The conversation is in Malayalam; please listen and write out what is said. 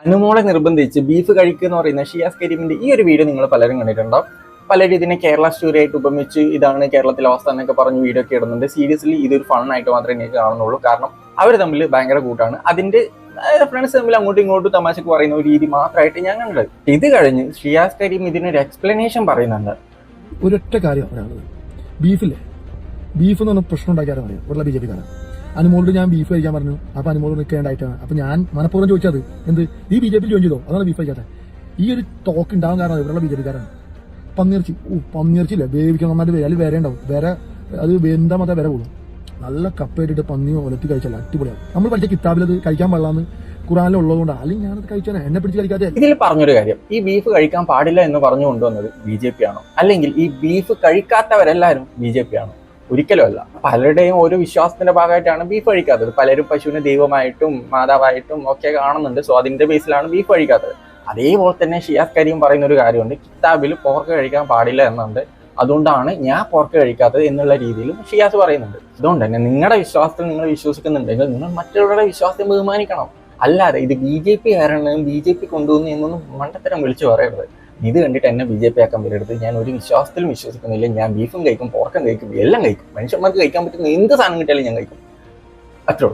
അനുമോളെ നിർബന്ധിച്ച് ബീഫ് കഴിക്കുക എന്ന് പറയുന്ന ഷിയാസ് കരീമിന്റെ ഈ ഒരു വീഡിയോ നിങ്ങൾ പലരും കണ്ടിട്ടുണ്ടാവും. പലരും ഇതിനെ കേരള സ്റ്റോറി ആയിട്ട് ഉപമിച്ച് ഇതാണ് കേരളത്തിലെ അവസ്ഥ എന്നൊക്കെ പറഞ്ഞ് വീഡിയോ ഒക്കെ ഇടുന്നുണ്ട്. സീരിയസ്ലി ഇതൊരു ഫണ്ണായിട്ട് മാത്രമേ എനിക്ക് കാണുന്നുള്ളൂ. കാരണം അവർ തമ്മിൽ ഭയങ്കര കൂട്ടാണ്. അതിന്റെ ഫ്രണ്ട്സ് തമ്മിൽ അങ്ങോട്ടും ഇങ്ങോട്ടും തമാശക്ക് പറയുന്ന ഒരു രീതി മാത്രമായിട്ട് ഞാൻ കണ്ടത്. ഇത് കഴിഞ്ഞ് ഷിയാസ് കരീം ഇതിനൊരു എക്സ്പ്ലനേഷൻ പറയുന്നുണ്ട്. ഒരൊറ്റ കാര്യം പറയാനുള്ളത്, ബീഫ് എന്ന് പറഞ്ഞ പ്രശ്നം ഉണ്ടാക്കിയാലും അറിയാം ഇവിടെ ബി ജെ പിക്കാരൻ. അനുമോളോട് ഞാൻ ബീഫ് കഴിക്കാൻ പറഞ്ഞു. അപ്പൊ അനുമോളോട് നിൽക്കേണ്ടായിട്ടാണ്. അപ്പൊ ഞാൻ മനഃപൂർവ്വം ചോദിച്ചത് എന്ത്, ഈ ബി ജെ പി ജോയിൻ ചെയ്തോ, അതാണ് ബീഫ് കഴിക്കാത്ത. ഈ ഒരു ടോക്ക് ഉണ്ടാകാൻ കാരണം ഇവിടെയുള്ള ബി ജെ പിക്കാരാണ്. പന്നിയിറച്ചില്ലേ, വേവിക്കാൻ നന്നായിട്ട് അതിൽ വേറെ ഉണ്ടാവും. വേറെ അത് വെന്താ മാത്രമേ വേറെ കൂടും. നല്ല കപ്പയിട്ടിട്ട് പന്നിയോ ഒലത്തി കഴിച്ചാൽ അടിപൊളിയാവും. നമ്മൾ പഠിച്ച കിതാബിൽ അത് കഴിക്കാൻ പാടില്ലാന്ന് ഖുറാനിൽ ഉള്ളതുകൊണ്ടാണ്. അല്ലെങ്കിൽ ഞാനത് കഴിച്ചാൽ എന്നെ പിടിച്ച് കഴിക്കാതെ. ഇതിൽ പറഞ്ഞൊരു കാര്യം, ഈ ബീഫ് കഴിക്കാൻ പാടില്ല എന്ന് പറഞ്ഞു കൊണ്ടുവന്നത് ബി ജെ പി ആണോ, അല്ലെങ്കിൽ ഈ ബീഫ് കഴിക്കാത്തവരെല്ലാവരും ബി ജെ പി ആണോ? ഒരിക്കലും അല്ല. പലരുടെയും ഓരോ വിശ്വാസത്തിന്റെ ഭാഗമായിട്ടാണ് ബീഫ് കഴിക്കാത്തത്. പലരും പശുവിനെ ദൈവമായിട്ടും മാതാവായിട്ടും ഒക്കെ കാണുന്നുണ്ട്. സോ അതിന്റെ ബേസിലാണ് ബീഫ് കഴിക്കാത്തത്. അതേപോലെ തന്നെ ഷിയാസ് കരീം പറയുന്ന ഒരു കാര്യമുണ്ട്, കിതാബിൽ പോർക്ക് കഴിക്കാൻ പാടില്ല എന്നുണ്ട്. അതുകൊണ്ടാണ് ഞാൻ പോർക്ക് കഴിക്കാത്തത് എന്നുള്ള രീതിയിലും ഷിയാസ് പറയുന്നുണ്ട്. അതുകൊണ്ട് തന്നെ നിങ്ങളുടെ വിശ്വാസത്തിൽ നിങ്ങൾ വിശ്വസിക്കുന്നുണ്ടെങ്കിൽ നിങ്ങൾ മറ്റുള്ളവരുടെ വിശ്വാസത്തെ ബഹുമാനിക്കണം. അല്ലാതെ ഇത് ബി ജെ പി കാരണം ബി ജെ പി കൊണ്ടുവന്നു എന്നൊന്നും മണ്ടത്തരം വിളിച്ചു പറയരുത്. ഇത് കണ്ടിട്ട് എന്നെ ബി ജെ പി ആക്കാൻ വരരുത്. ഞാൻ ഒരു വിശ്വാസത്തിലും വിശ്വസിക്കുന്നില്ല. ഞാൻ ബീഫും കഴിക്കും, പോർക്കും കഴിക്കും, എല്ലാം കഴിക്കും. മനുഷ്യന്മാർക്ക് കഴിക്കാൻ പറ്റുന്ന എന്ത് സാധനം കിട്ടിയാലും ഞാൻ കഴിക്കും. അത്രേ ഉള്ളൂ.